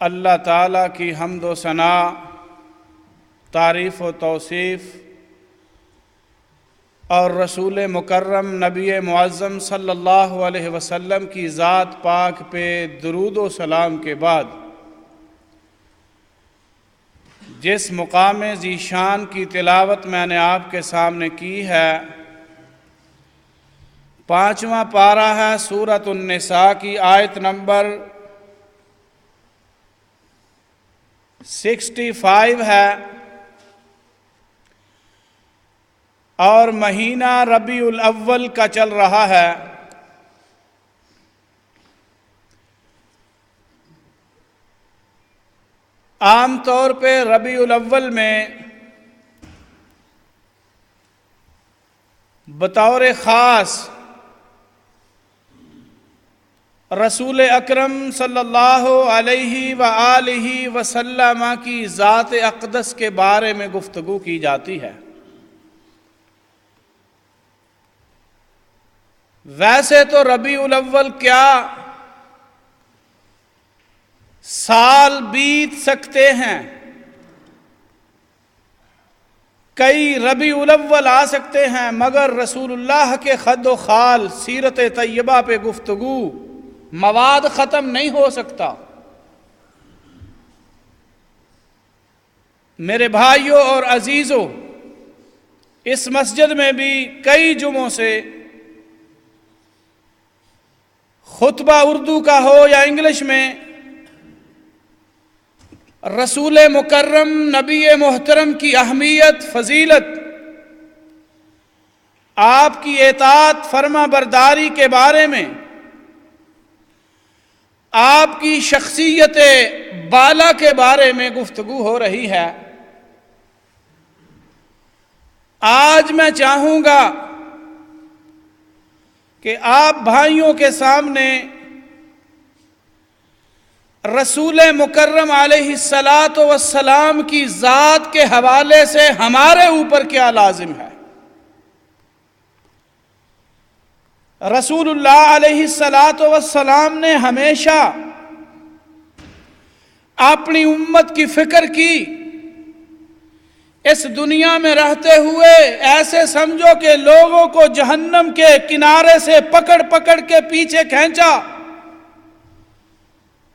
اللہ تعالیٰ کی حمد و ثنا، تعریف و توصیف اور رسول مکرم نبی معظم صلی اللہ علیہ وسلم کی ذات پاک پہ درود و سلام کے بعد جس مقام ذیشان کی تلاوت میں نے آپ کے سامنے کی ہے، 5واں پارہ ہے سورۃ النساء کی آیت نمبر 65 ہے، اور مہینہ ربیع الاول کا چل رہا ہے۔ عام طور پہ ربیع الاول میں بطور خاص رسول اکرم صلی اللہ علیہ وآلہ وسلم کی ذات اقدس کے بارے میں گفتگو کی جاتی ہے۔ ویسے تو ربیع الاول کیا سال بیت سکتے ہیں، کئی ربیع الاول آ سکتے ہیں، مگر رسول اللہ کے خد و خال سیرت طیبہ پہ گفتگو مواد ختم نہیں ہو سکتا۔ میرے بھائیوں اور عزیزوں، اس مسجد میں بھی کئی جمعوں سے خطبہ اردو کا ہو یا انگلش میں رسول مکرم نبی محترم کی اہمیت، فضیلت، آپ کی اطاعت فرما برداری کے بارے میں، آپ کی شخصیت بالا کے بارے میں گفتگو ہو رہی ہے۔ آج میں چاہوں گا کہ آپ بھائیوں کے سامنے رسول مکرم علیہ السلام کی ذات کے حوالے سے ہمارے اوپر کیا لازم ہے۔ رسول اللہ علیہ السلام نے ہمیشہ اپنی امت کی فکر کی۔ اس دنیا میں رہتے ہوئے ایسے سمجھو کہ لوگوں کو جہنم کے کنارے سے پکڑ پکڑ کے پیچھے کھینچا،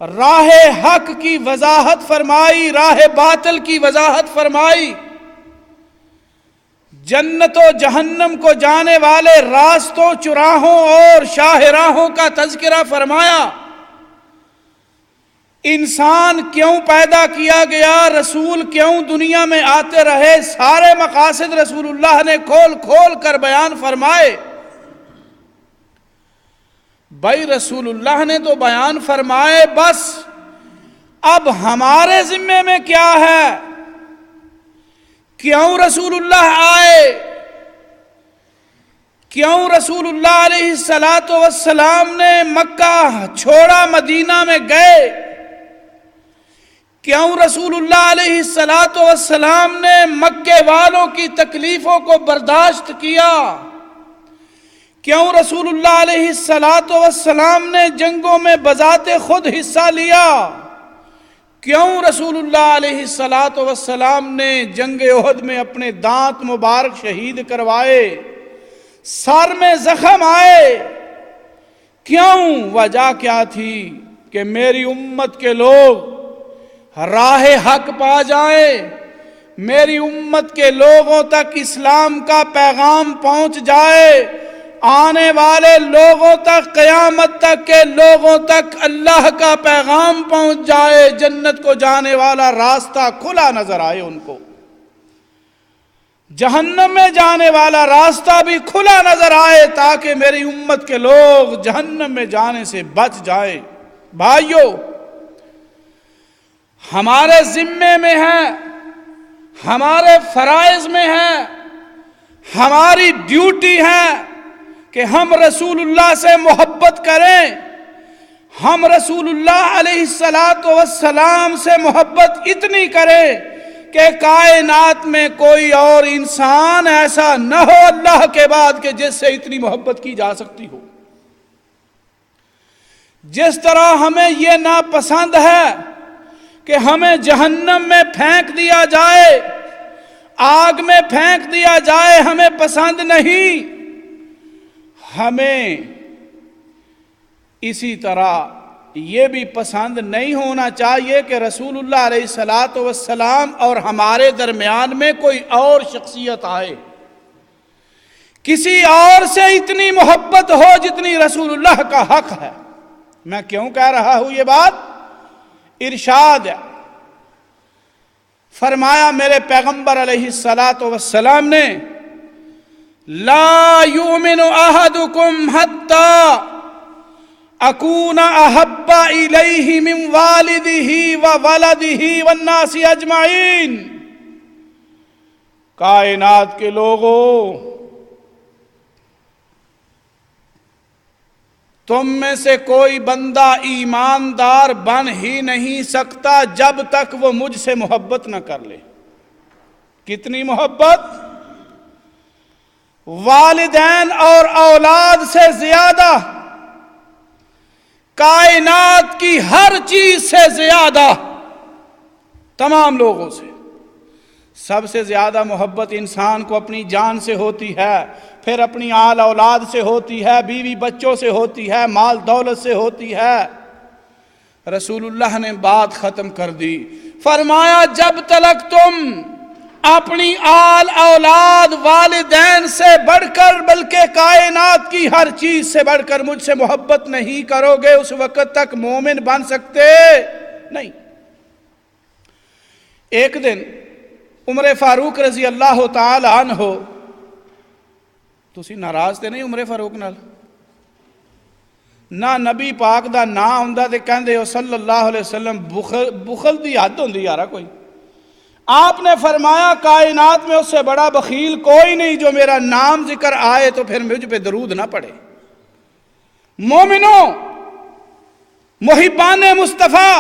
راہ حق کی وضاحت فرمائی، راہ باطل کی وضاحت فرمائی، جنت و جہنم کو جانے والے راستوں، چراہوں اور شاہراہوں کا تذکرہ فرمایا۔ انسان کیوں پیدا کیا گیا، رسول کیوں دنیا میں آتے رہے، سارے مقاصد رسول اللہ نے کھول کھول کر بیان فرمائے۔ بھائی رسول اللہ نے تو بیان فرمائے، بس اب ہمارے ذمے میں کیا ہے؟ کیوں رسول اللہ آئے؟ کیوں رسول اللہ علیہ السلام نے مکہ چھوڑا، مدینہ میں گئے؟ کیوں رسول اللہ علیہ السلام نے مکے والوں کی تکلیفوں کو برداشت کیا؟ کیوں رسول اللہ علیہ السلام نے جنگوں میں بذات خود حصہ لیا؟ کیوں رسول اللہ علیہ السلام نے جنگ احد میں اپنے دانت مبارک شہید کروائے، سر میں زخم آئے؟ کیوں؟ وجہ کیا تھی؟ کہ میری امت کے لوگ راہ حق پا جائیں، میری امت کے لوگوں تک اسلام کا پیغام پہنچ جائے، آنے والے لوگوں تک، قیامت تک کے لوگوں تک اللہ کا پیغام پہنچ جائے، جنت کو جانے والا راستہ کھلا نظر آئے ان کو، جہنم میں جانے والا راستہ بھی کھلا نظر آئے، تاکہ میری امت کے لوگ جہنم میں جانے سے بچ جائیں۔ بھائیو، ہمارے ذمے میں ہے، ہمارے فرائض میں ہے، ہماری ڈیوٹی ہے کہ ہم رسول اللہ سے محبت کریں، ہم رسول اللہ علیہ السلام سے محبت اتنی کریں کہ کائنات میں کوئی اور انسان ایسا نہ ہو اللہ کے بعد کہ جس سے اتنی محبت کی جا سکتی ہو۔ جس طرح ہمیں یہ ناپسند ہے کہ ہمیں جہنم میں پھینک دیا جائے، آگ میں پھینک دیا جائے، ہمیں پسند نہیں۔ ہمیں اسی طرح یہ بھی پسند نہیں ہونا چاہیے کہ رسول اللہ علیہ الصلوۃ والسلام اور ہمارے درمیان میں کوئی اور شخصیت آئے، کسی اور سے اتنی محبت ہو جتنی رسول اللہ کا حق ہے۔ میں کیوں کہہ رہا ہوں یہ بات؟ ارشاد ہے، فرمایا میرے پیغمبر علیہ الصلوۃ والسلام نے، لا یؤمن احدکم حتی اکون احب الیہ من والدہ وولدہ والناس اجمعین۔ کائنات کے لوگوں، تم میں سے کوئی بندہ ایماندار بن ہی نہیں سکتا جب تک وہ مجھ سے محبت نہ کر لے۔ کتنی محبت؟ والدین اور اولاد سے زیادہ، کائنات کی ہر چیز سے زیادہ، تمام لوگوں سے سب سے زیادہ محبت انسان کو اپنی جان سے ہوتی ہے، پھر اپنی آل اولاد سے ہوتی ہے، بیوی بچوں سے ہوتی ہے، مال دولت سے ہوتی ہے۔ رسول اللہ نے بات ختم کر دی، فرمایا جب تک تم اپنی آل اولاد والدین سے بڑھ کر بلکہ کائنات کی ہر چیز سے بڑھ کر مجھ سے محبت نہیں کرو گے، اس وقت تک مومن بن سکتے نہیں۔ ایک دن عمر فاروق رضی اللہ تعالی عنہ، تسی ناراض تے نہیں عمر فاروق نال؟ نہ نبی پاک دا نا ہوندا تے کہندے ہو صلی اللہ علیہ وسلم، بخل دی حد ہوندی یارا کوئی۔ آپ نے فرمایا کائنات میں اس سے بڑا بخیل کوئی نہیں جو میرا نام ذکر آئے تو پھر مجھ پہ درود نہ پڑے۔ مومنوں، محبان مصطفیٰ،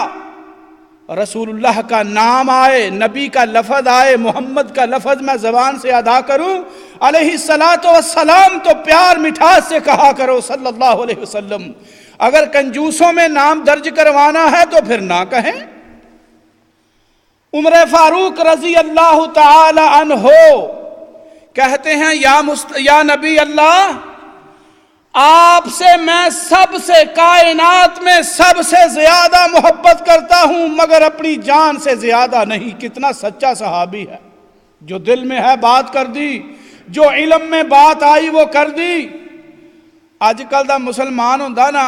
رسول اللہ کا نام آئے، نبی کا لفظ آئے، محمد کا لفظ میں زبان سے ادا کروں، علیہ الصلاۃ والسلام تو پیار مٹھاس سے کہا کرو صلی اللہ علیہ وسلم۔ اگر کنجوسوں میں نام درج کروانا ہے تو پھر نہ کہیں۔ عمر فاروق رضی اللہ تعالی عنہ کہتے ہیں، یا نبی اللہ، آپ سے میں سب سے کائنات میں سب سے زیادہ محبت کرتا ہوں مگر اپنی جان سے زیادہ نہیں۔ کتنا سچا صحابی ہے، جو دل میں ہے بات کر دی، جو علم میں بات آئی وہ کر دی۔ اج کل دا مسلمان ہوندا نا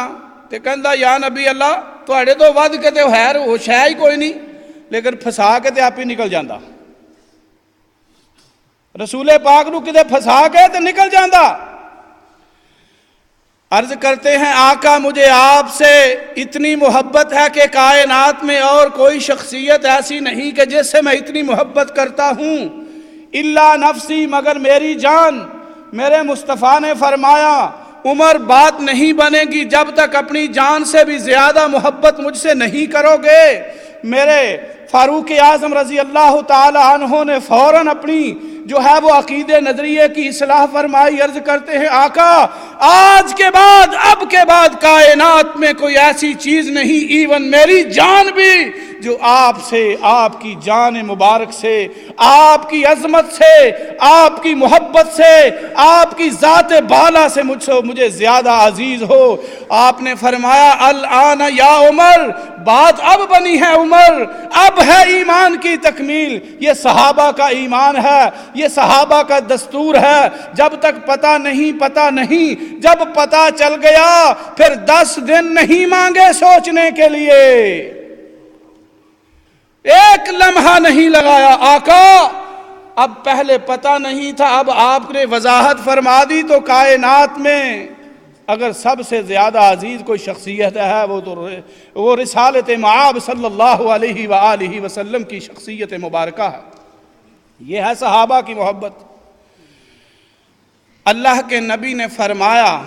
تے کہندا یا نبی اللہ تواڈے تو ود کے تے خیر ہو شے ہی کوئی نہیں، لیکن پھسا کے تے آپ ہی نکل جاندا۔ رسول پاک نو کتے پھسا کے تے نکل جاندا۔ عرض کرتے ہیں آقا مجھے آپ سے اتنی محبت ہے کہ کائنات میں اور کوئی شخصیت ایسی نہیں کہ جس سے میں اتنی محبت کرتا ہوں، الا نفسی، مگر میری جان۔ میرے مصطفیٰ نے فرمایا عمر بات نہیں بنے گی جب تک اپنی جان سے بھی زیادہ محبت مجھ سے نہیں کرو گے۔ میرے فاروق اعظم رضی اللہ تعالی عنہ نے فوراً اپنی جو ہے وہ عقیدے نظریے کی اصلاح فرمائی۔ عرض کرتے ہیں آقا آج کے بعد، اب کے بعد کائنات میں کوئی ایسی چیز نہیں، ایون میری جان بھی، جو آپ سے، آپ کی جان مبارک سے، آپ کی عظمت سے، آپ کی محبت سے، آپ کی ذات بالا سے مجھے زیادہ عزیز ہو۔ آپ نے فرمایا الآن یا عمر، بات اب بنی ہے عمر، اب ہے ایمان کی تکمیل۔ یہ صحابہ کا ایمان ہے، یہ صحابہ کا دستور ہے، جب تک پتہ نہیں، جب پتہ چل گیا پھر 10 دن نہیں مانگے سوچنے کے لیے، ایک لمحہ نہیں لگایا۔ آقا اب پہلے پتہ نہیں تھا، اب آپ نے وضاحت فرما دی، تو کائنات میں اگر سب سے زیادہ عزیز کوئی شخصیت ہے وہ رسالت مآب صلی اللہ علیہ وآلہ وسلم کی شخصیت مبارکہ ہے۔ یہ ہے صحابہ کی محبت۔ اللہ کے نبی نے فرمایا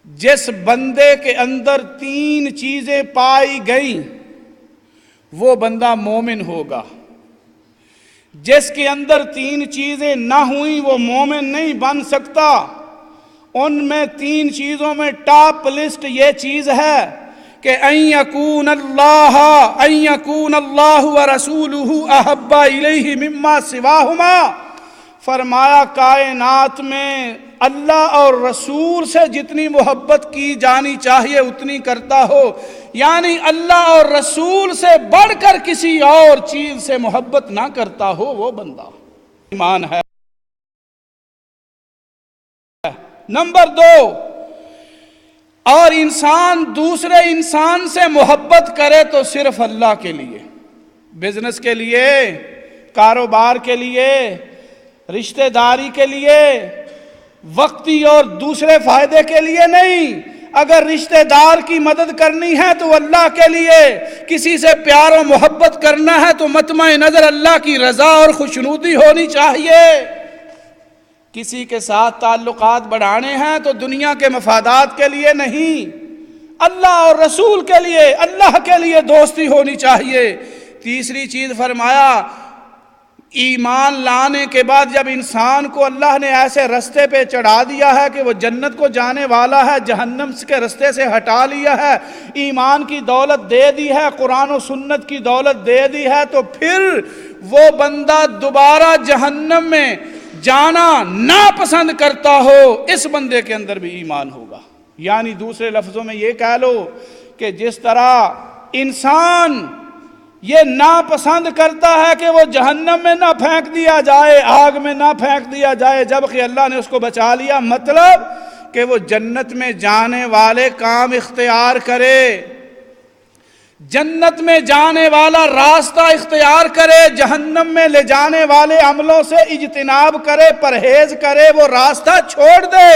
جس بندے کے اندر 3 چیزیں پائی گئیں وہ بندہ مومن ہوگا، جس کے اندر 3 چیزیں نہ ہوئیں وہ مومن نہیں بن سکتا۔ ان میں 3 چیزوں میں ٹاپ لسٹ یہ چیز ہے کہ ان یکون اللہ ورسولہ احب الیہ مما سواہما، فرمایا کائنات میں اللہ اور رسول سے جتنی محبت کی جانی چاہیے اتنی کرتا ہو، یعنی اللہ اور رسول سے بڑھ کر کسی اور چیز سے محبت نہ کرتا ہو، وہ بندہ ایمان ہے۔ نمبر 2، اور انسان دوسرے انسان سے محبت کرے تو صرف اللہ کے لیے، بزنس کے لیے، کاروبار کے لیے، رشتہ داری کے لیے، وقتی اور دوسرے فائدے کے لیے نہیں۔ اگر رشتہ دار کی مدد کرنی ہے تو اللہ کے لیے، کسی سے پیار و محبت کرنا ہے تو مطمع نظر اللہ کی رضا اور خوشنودی ہونی چاہیے۔ کسی کے ساتھ تعلقات بڑھانے ہیں تو دنیا کے مفادات کے لیے نہیں، اللہ اور رسول کے لیے، اللہ کے لیے دوستی ہونی چاہیے۔ تیسری چیز فرمایا، ایمان لانے کے بعد جب انسان کو اللہ نے ایسے رستے پہ چڑھا دیا ہے کہ وہ جنت کو جانے والا ہے، جہنم کے رستے سے ہٹا لیا ہے، ایمان کی دولت دے دی ہے، قرآن و سنت کی دولت دے دی ہے، تو پھر وہ بندہ دوبارہ جہنم میں جانا ناپسند کرتا ہو، اس بندے کے اندر بھی ایمان ہوگا۔ یعنی دوسرے لفظوں میں یہ کہہ لو کہ جس طرح انسان یہ ناپسند کرتا ہے کہ وہ جہنم میں نہ پھینک دیا جائے، آگ میں نہ پھینک دیا جائے، جبکہ اللہ نے اس کو بچا لیا، مطلب کہ وہ جنت میں جانے والے کام اختیار کرے، جنت میں جانے والا راستہ اختیار کرے، جہنم میں لے جانے والے عملوں سے اجتناب کرے، پرہیز کرے، وہ راستہ چھوڑ دے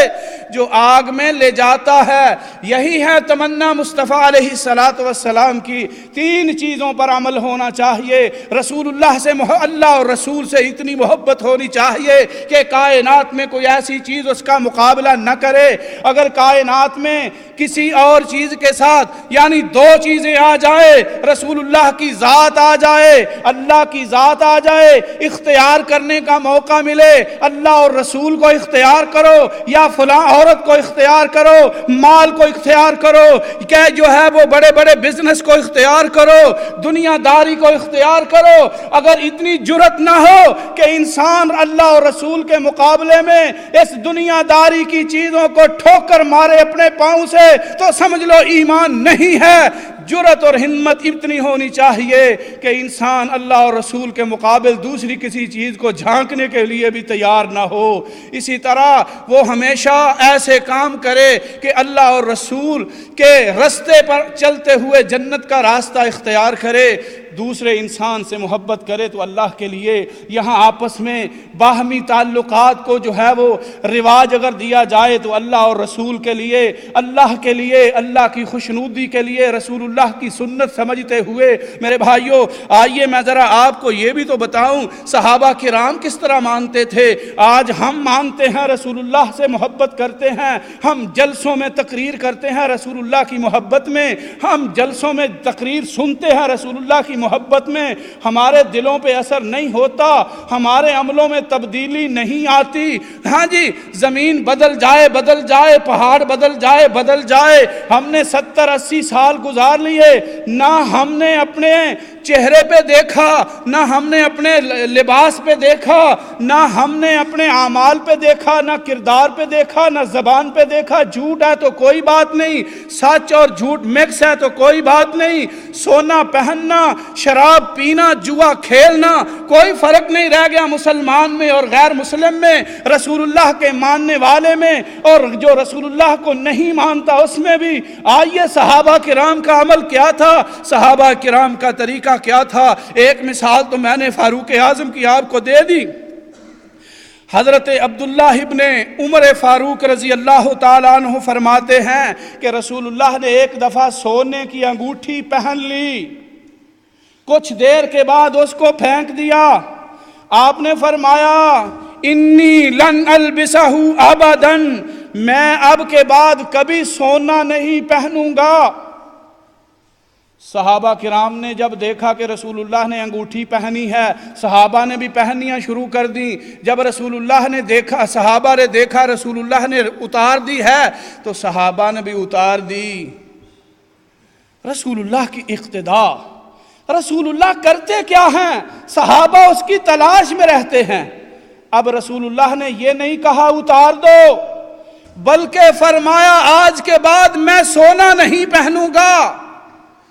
جو آگ میں لے جاتا ہے۔ یہی ہے تمنا مصطفیٰ علیہ السلام کی۔ 3 چیزوں پر عمل ہونا چاہیے۔ رسول اللہ سے اللہ اور رسول سے اتنی محبت ہونی چاہیے کہ کائنات میں کوئی ایسی چیز اس کا مقابلہ نہ کرے۔ اگر کائنات میں کسی اور چیز کے ساتھ یعنی 2 چیزیں آ جائیں، رسول اللہ کی ذات آ جائے، اللہ کی ذات آ جائے، اختیار کرنے کا موقع ملے، اللہ اور رسول کو اختیار کرو یا فلاں عورت کو اختیار کرو، مال کو اختیار کرو، کہ جو ہے وہ بڑے بڑے بزنس کو اختیار کرو، دنیا داری کو اختیار کرو، اگر اتنی جرت نہ ہو کہ انسان اللہ اور رسول کے مقابلے میں اس دنیا داری کی چیزوں کو ٹھوکر مارے اپنے پاؤں سے، تو سمجھ لو ایمان نہیں ہے۔ جرت اور ہمت اتنی ہونی چاہیے کہ انسان اللہ اور رسول کے مقابل دوسری کسی چیز کو جھانکنے کے لیے بھی تیار نہ ہو۔ اسی طرح وہ ہمیشہ ایسے کام کرے کہ اللہ اور رسول کے رستے پر چلتے ہوئے جنت کا راستہ اختیار کرے، دوسرے انسان سے محبت کرے تو اللہ کے لیے۔ یہاں آپس میں باہمی تعلقات کو جو ہے وہ رواج اگر دیا جائے تو اللہ اور رسول کے لیے، اللہ کے لیے، اللہ کی خوشنودی کے لیے، رسول اللہ کی سنت سمجھتے ہوئے میرے بھائیوں، آئیے میں ذرا آپ کو یہ بھی تو بتاؤں صحابہ کرام کس طرح مانتے تھے۔ آج ہم مانتے ہیں، رسول اللہ سے محبت کرتے ہیں، ہم جلسوں میں تقریر کرتے ہیں رسول اللہ کی محبت میں، ہم جلسوں میں تقریر سنتے ہیں رسول اللہ کی محبت میں، ہمارے دلوں پہ اثر نہیں ہوتا، ہمارے عملوں میں تبدیلی نہیں آتی۔ ہاں جی، زمین بدل جائے، پہاڑ بدل جائے، ہم نے 70-80 سال گزار لیے، نہ ہم نے اپنے چہرے پہ دیکھا، نہ ہم نے اپنے لباس پہ دیکھا، نہ ہم نے اپنے اعمال پہ دیکھا، نہ کردار پہ دیکھا، نہ زبان پہ دیکھا۔ جھوٹ ہے تو کوئی بات نہیں، سچ اور جھوٹ مکس ہے تو کوئی بات نہیں، سونا پہننا، شراب پینا، جوا کھیلنا، کوئی فرق نہیں رہ گیا مسلمان میں اور غیر مسلم میں، رسول اللہ کے ماننے والے میں اور جو رسول اللہ کو نہیں مانتا اس میں بھی۔ آئیے صحابہ کرام کا عمل کیا تھا، صحابہ کرام کا طریقہ کیا تھا۔ ایک مثال تو میں نے فاروق اعظم کی آپ کو دے دی۔ حضرت عبداللہ ابن عمر فاروق رضی اللہ تعالیٰ عنہ فرماتے ہیں کہ رسول اللہ نے ایک دفعہ سونے کی انگوٹھی پہن لی، کچھ دیر کے بعد اس کو پھینک دیا۔ آپ نے فرمایا انی لن البسہ ابدا، میں اب کے بعد کبھی سونا نہیں پہنوں گا۔ صحابہ کرام نے جب دیکھا کہ رسول اللہ نے انگوٹھی پہنی ہے، صحابہ نے بھی پہنیاں شروع کر دی۔ جب رسول اللہ نے دیکھا، صحابہ نے دیکھا رسول اللہ نے اتار دی ہے تو صحابہ نے بھی اتار دی۔ رسول اللہ کی اقتداء، رسول اللہ کرتے کیا ہیں، صحابہ اس کی تلاش میں رہتے ہیں۔ اب رسول اللہ نے یہ نہیں کہا اتار دو، بلکہ فرمایا آج کے بعد میں سونا نہیں پہنوں گا۔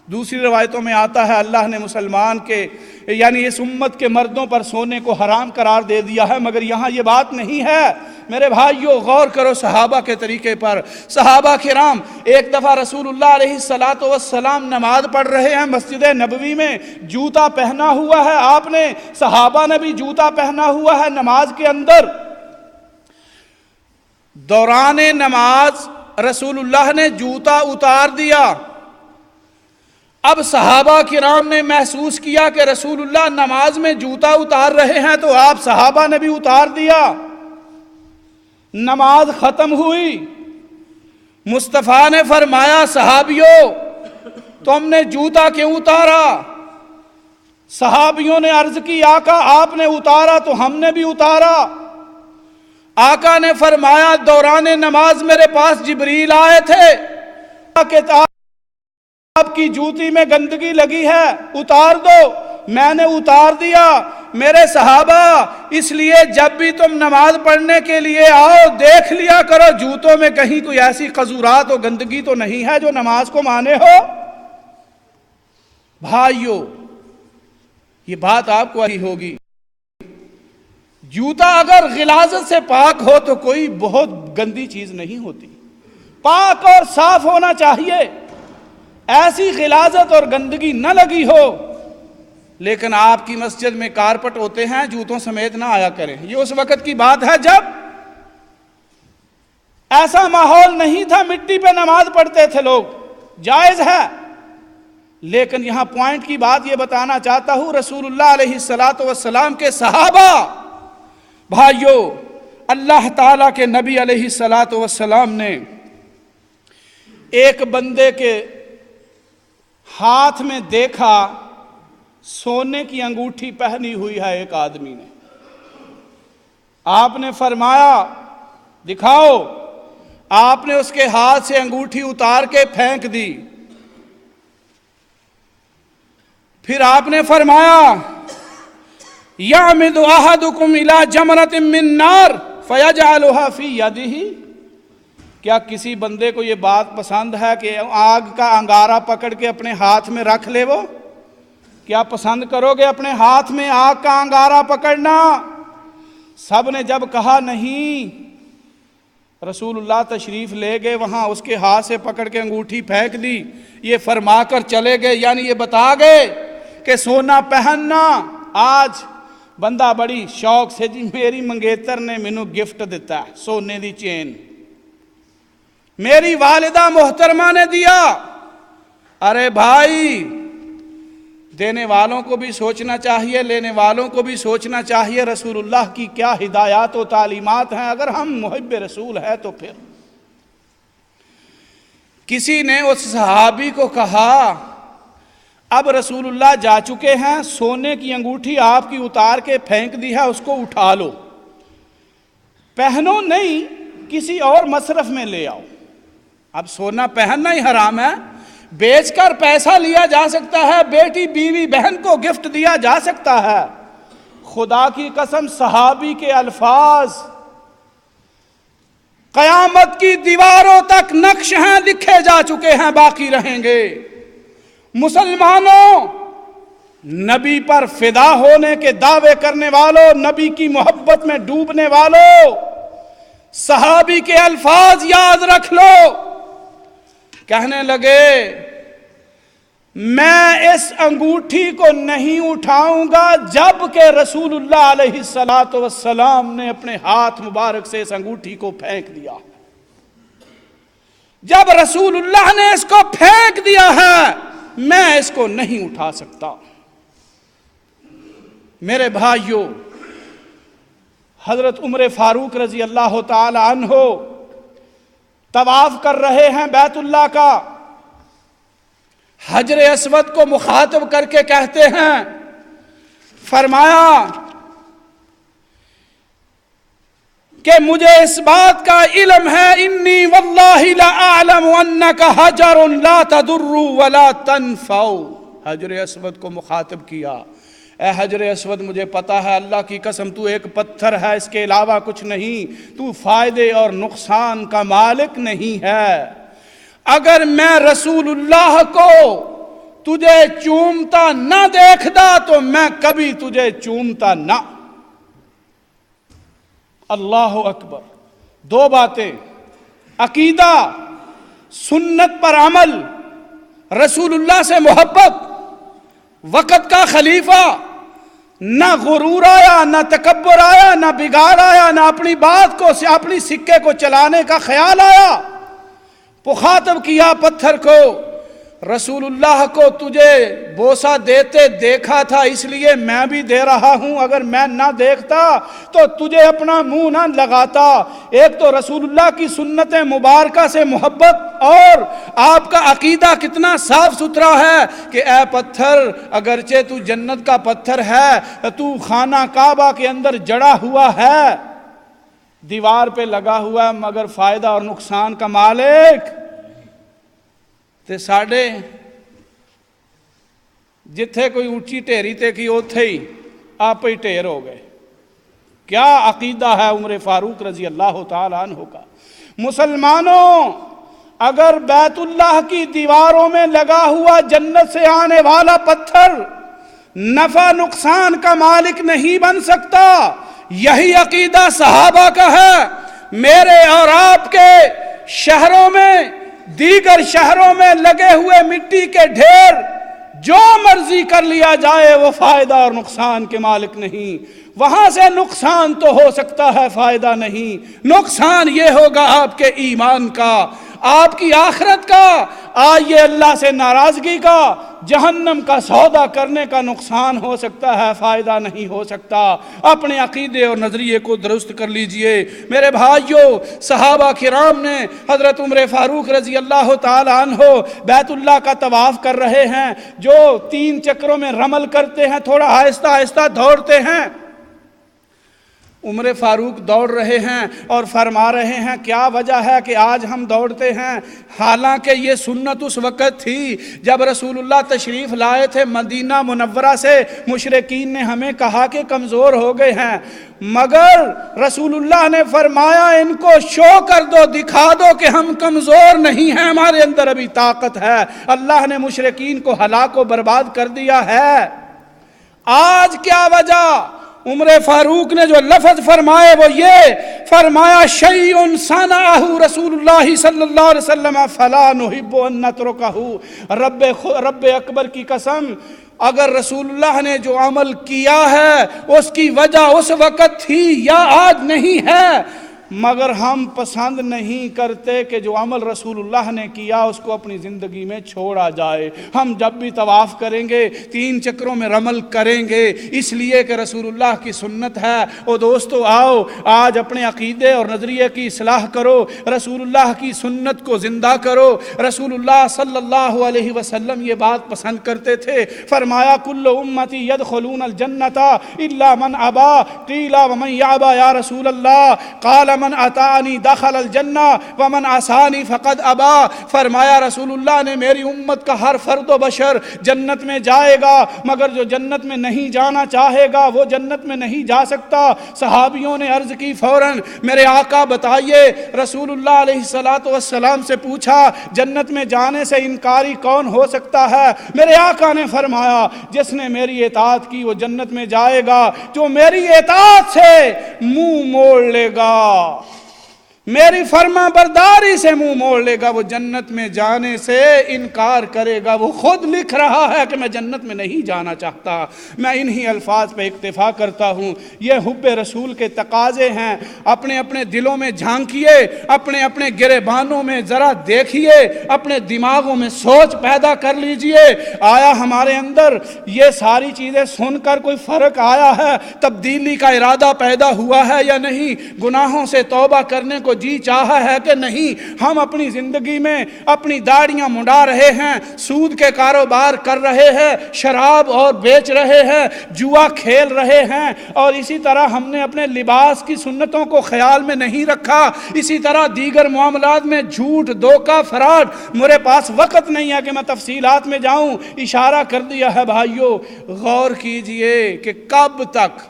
دوسری روایتوں میں آتا ہے اللہ نے مسلمان کے یعنی اس امت کے مردوں پر سونے کو حرام قرار دے دیا ہے، مگر یہاں یہ بات نہیں ہے۔ میرے بھائیو غور کرو صحابہ کے طریقے پر۔ صحابہ کرام ایک دفعہ رسول اللہ علیہ السلام نماز پڑھ رہے ہیں مسجد نبوی میں، جوتا پہنا ہوا ہے آپ نے، صحابہ نے بھی جوتا پہنا ہوا ہے نماز کے اندر۔ دوران نماز رسول اللہ نے جوتا اتار دیا۔ اب صحابہ کرام نے محسوس کیا کہ رسول اللہ نماز میں جوتا اتار رہے ہیں، تو آپ صحابہ نے بھی اتار دیا۔ نماز ختم ہوئی، مصطفیٰ نے فرمایا صحابیوں تم نے جوتا کیوں اتارا؟ صحابیوں نے عرض کی آقا آپ نے اتارا تو ہم نے بھی اتارا۔ آقا نے فرمایا دوران نماز میرے پاس جبریل آئے تھے کہ آپ کی جوتی میں گندگی لگی ہے اتار دو، میں نے اتار دیا۔ میرے صحابہ اس لیے جب بھی تم نماز پڑھنے کے لیے آؤ دیکھ لیا کرو جوتوں میں کہیں کوئی ایسی قذورات و گندگی تو نہیں ہے جو نماز کو مانے ہو۔ بھائیو یہ بات آپ کو آئی ہوگی، جوتا اگر غلاظت سے پاک ہو تو کوئی بہت گندی چیز نہیں ہوتی، پاک اور صاف ہونا چاہیے، ایسی غلاظت اور گندگی نہ لگی ہو۔ لیکن آپ کی مسجد میں کارپٹ ہوتے ہیں، جوتوں سمیت نہ آیا کریں۔ یہ اس وقت کی بات ہے جب ایسا ماحول نہیں تھا، مٹی پہ نماز پڑھتے تھے لوگ، جائز ہے۔ لیکن یہاں پوائنٹ کی بات یہ بتانا چاہتا ہوں، رسول اللہ علیہ السلام کے صحابہ بھائیو، اللہ تعالیٰ کے نبی علیہ السلام نے ایک بندے کے ہاتھ میں دیکھا سونے کی انگوٹھی پہنی ہوئی ہے ایک آدمی نے۔ آپ نے فرمایا دکھاؤ، آپ نے اس کے ہاتھ سے انگوٹھی اتار کے پھینک دی۔ پھر آپ نے فرمایا یعمد احدکم الی جمرۃ من نار فیجعلها فی یدہ، کیا کسی بندے کو یہ بات پسند ہے کہ آگ کا انگارہ پکڑ کے اپنے ہاتھ میں رکھ لے؟ وہ کیا پسند کرو گے اپنے ہاتھ میں آگ کا انگارہ پکڑنا؟ سب نے جب کہا نہیں، رسول اللہ تشریف لے گئے وہاں، اس کے ہاتھ سے پکڑ کے انگوٹھی پھینک دی، یہ فرما کر چلے گئے، یعنی یہ بتا گئے کہ سونا پہننا آج بندہ بڑی شوق سے جی میری منگیتر نے مینوں گفٹ دیتا ہے سونے دی چین، میری والدہ محترمہ نے دیا۔ ارے بھائی دینے والوں کو بھی سوچنا چاہیے، لینے والوں کو بھی سوچنا چاہیے رسول اللہ کی کیا ہدایات و تعلیمات ہیں۔ اگر ہم محب رسول ہیں تو پھر کسی نے اس صحابی کو کہا اب رسول اللہ جا چکے ہیں، سونے کی انگوٹھی آپ کی اتار کے پھینک دی ہے، اس کو اٹھا لو، پہنو نہیں کسی اور مصرف میں لے آؤ۔ اب سونا پہننا ہی حرام ہے، بیچ کر پیسہ لیا جا سکتا ہے، بیٹی بیوی بہن کو گفٹ دیا جا سکتا ہے۔ خدا کی قسم صحابی کے الفاظ قیامت کی دیواروں تک نقش ہیں، لکھے جا چکے ہیں، باقی رہیں گے۔ مسلمانوں، نبی پر فدا ہونے کے دعوے کرنے والوں، نبی کی محبت میں ڈوبنے والوں، صحابی کے الفاظ یاد رکھ لو۔ کہنے لگے میں اس انگوٹھی کو نہیں اٹھاؤں گا جب کہ رسول اللہ علیہ السلام نے اپنے ہاتھ مبارک سے اس انگوٹھی کو پھینک دیا۔ جب رسول اللہ نے اس کو پھینک دیا ہے میں اس کو نہیں اٹھا سکتا۔ میرے بھائیوں، حضرت عمر فاروق رضی اللہ تعالی عنہ طواف کر رہے ہیں بیت اللہ کا، حجر اسود کو مخاطب کر کے کہتے ہیں، فرمایا کہ مجھے اس بات کا علم ہے، انی واللہ لأعلم انک حجر لا تضر ولا تنفع۔ حجر اسود کو مخاطب کیا، اے حجر اسود مجھے پتا ہے، اللہ کی قسم تو ایک پتھر ہے، اس کے علاوہ کچھ نہیں، تو فائدے اور نقصان کا مالک نہیں ہے۔ اگر میں رسول اللہ کو تجھے چومتا نہ دیکھتا تو میں کبھی تجھے چومتا نہ۔ اللہ اکبر۔ دو باتیں، عقیدہ، سنت پر عمل، رسول اللہ سے محبت۔ وقت کا خلیفہ، نہ غرور آیا، نہ تکبر آیا، نہ بگاڑ آیا، نہ اپنی بات کو، اپنی سکے کو چلانے کا خیال آیا۔ مخاطب کیا پتھر کو، رسول اللہ کو تجھے بوسہ دیتے دیکھا تھا اس لیے میں بھی دے رہا ہوں، اگر میں نہ دیکھتا تو تجھے اپنا منہ نہ لگاتا۔ ایک تو رسول اللہ کی سنت مبارکہ سے محبت، اور آپ کا عقیدہ کتنا صاف ستھرا ہے کہ اے پتھر، اگرچہ تو جنت کا پتھر ہے، تو خانہ کعبہ کے اندر جڑا ہوا ہے، دیوار پہ لگا ہوا ہے، مگر فائدہ اور نقصان کا مالک تے ساڑے جتھے کوئی اونچی ٹھیری تے کی اوتھے ہی آپ ہی ٹھیر ہو گئے۔ کیا عقیدہ ہے عمر فاروق رضی اللہ تعالیٰ عنہ کا۔ مسلمانوں، اگر بیت اللہ کی دیواروں میں لگا ہوا جنت سے آنے والا پتھر نفع نقصان کا مالک نہیں بن سکتا، یہی عقیدہ صحابہ کا ہے۔ میرے اور آپ کے شہروں میں، دیگر شہروں میں لگے ہوئے مٹی کے ڈھیر جو مرضی کر لیا جائے وہ فائدہ اور نقصان کے مالک نہیں۔ وہاں سے نقصان تو ہو سکتا ہے، فائدہ نہیں۔ نقصان یہ ہوگا آپ کے ایمان کا، آپ کی آخرت کا، آئیے اللہ سے ناراضگی کا، جہنم کا سودا کرنے کا نقصان ہو سکتا ہے، فائدہ نہیں ہو سکتا۔ اپنے عقیدے اور نظریے کو درست کر لیجئے میرے بھائیوں۔ صحابہ کرام نے حضرت عمر فاروق رضی اللہ تعالی عنہ بیت اللہ کا طواف کر رہے ہیں، جو 3 چکروں میں رمل کرتے ہیں، تھوڑا آہستہ آہستہ دوڑتے ہیں۔ عمر فاروق دوڑ رہے ہیں اور فرما رہے ہیں کیا وجہ ہے کہ آج ہم دوڑتے ہیں، حالانکہ یہ سنت اس وقت تھی جب رسول اللہ تشریف لائے تھے مدینہ منورہ سے۔ مشرکین نے ہمیں کہا کہ کمزور ہو گئے ہیں، مگر رسول اللہ نے فرمایا ان کو شو کر دو، دکھا دو کہ ہم کمزور نہیں ہیں، ہمارے اندر ابھی طاقت ہے۔ اللہ نے مشرکین کو ہلاک و برباد کر دیا ہے۔ آج کیا وجہ؟ عمر فاروق نے جو لفظ فرمائے وہ یہ فرمایا، شیء صنعہ رسول اللہ صلی اللہ علیہ وسلم فلا نحب ان نترکہ۔ رب اکبر کی قسم، اگر رسول اللہ نے جو عمل کیا ہے اس کی وجہ اس وقت تھی یا آج نہیں ہے، مگر ہم پسند نہیں کرتے کہ جو عمل رسول اللہ نے کیا اس کو اپنی زندگی میں چھوڑا جائے۔ ہم جب بھی طواف کریں گے 3 چکروں میں رمل کریں گے، اس لیے کہ رسول اللہ کی سنت ہے۔ او دوستو، آؤ آج اپنے عقیدے اور نظریے کی اصلاح کرو، رسول اللہ کی سنت کو زندہ کرو۔ رسول اللہ صلی اللہ علیہ وسلم یہ بات پسند کرتے تھے، فرمایا کل امتی یدخلون الجنت الا من ابا، قیل ومن یابا یا رسول اللہ، قال من اتانی دخل الجنہ ومن عصانی فقد ابا۔ فرمایا رسول اللہ نے میری امت کا ہر فرد و بشر جنت میں جائے گا، مگر جو جنت میں نہیں جانا چاہے گا وہ جنت میں نہیں جا سکتا۔ صحابیوں نے عرض کی فوراً میرے آقا بتائیے۔ رسول اللہ علیہ السلام سے پوچھا جنت میں جانے سے انکاری کون ہو سکتا ہے؟ میرے آقا نے فرمایا جس نے میری اطاعت کی وہ جنت میں جائے گا، جو میری اطاعت سے منہ موڑ لے گا، میری فرما برداری سے منہ موڑ لے گا، وہ جنت میں جانے سے انکار کرے گا۔ وہ خود لکھ رہا ہے کہ میں جنت میں نہیں جانا چاہتا۔ میں انہی الفاظ پہ اکتفا کرتا ہوں۔ یہ حب رسول کے تقاضے ہیں۔ اپنے اپنے دلوں میں جھانکیے، اپنے اپنے گریبانوں میں ذرا دیکھیے، اپنے دماغوں میں سوچ پیدا کر لیجئے، آیا ہمارے اندر یہ ساری چیزیں سن کر کوئی فرق آیا ہے؟ تبدیلی کا ارادہ پیدا ہوا ہے یا نہیں؟ گناہوں سے توبہ کرنے کو کو جی چاہا ہے کہ نہیں ہم اپنی زندگی میں اپنی داڑیاں منڈا رہے ہیں، سود کے کاروبار کر رہے ہیں، شراب اور بیچ رہے ہیں، جوا کھیل رہے ہیں، اور اسی طرح ہم نے اپنے لباس کی سنتوں کو خیال میں نہیں رکھا، اسی طرح دیگر معاملات میں جھوٹ، دھوکہ، فراڈ، میرے پاس وقت نہیں ہے کہ میں تفصیلات میں جاؤں، اشارہ کر دیا ہے۔ بھائیو غور کیجئے کہ کب تک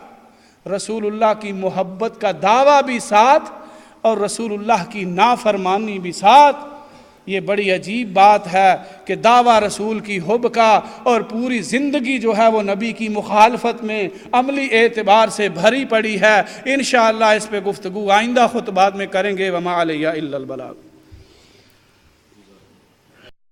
رسول اللہ کی محبت کا دعویٰ بھی ساتھ اور رسول اللہ کی نافرمانی بھی ساتھ۔ یہ بڑی عجیب بات ہے کہ دعویٰ رسول کی حب کا اور پوری زندگی جو ہے وہ نبی کی مخالفت میں عملی اعتبار سے بھری پڑی ہے۔ انشاءاللہ اس پہ گفتگو آئندہ خطبات میں کریں گے۔ وما علیہ الا البلاغ۔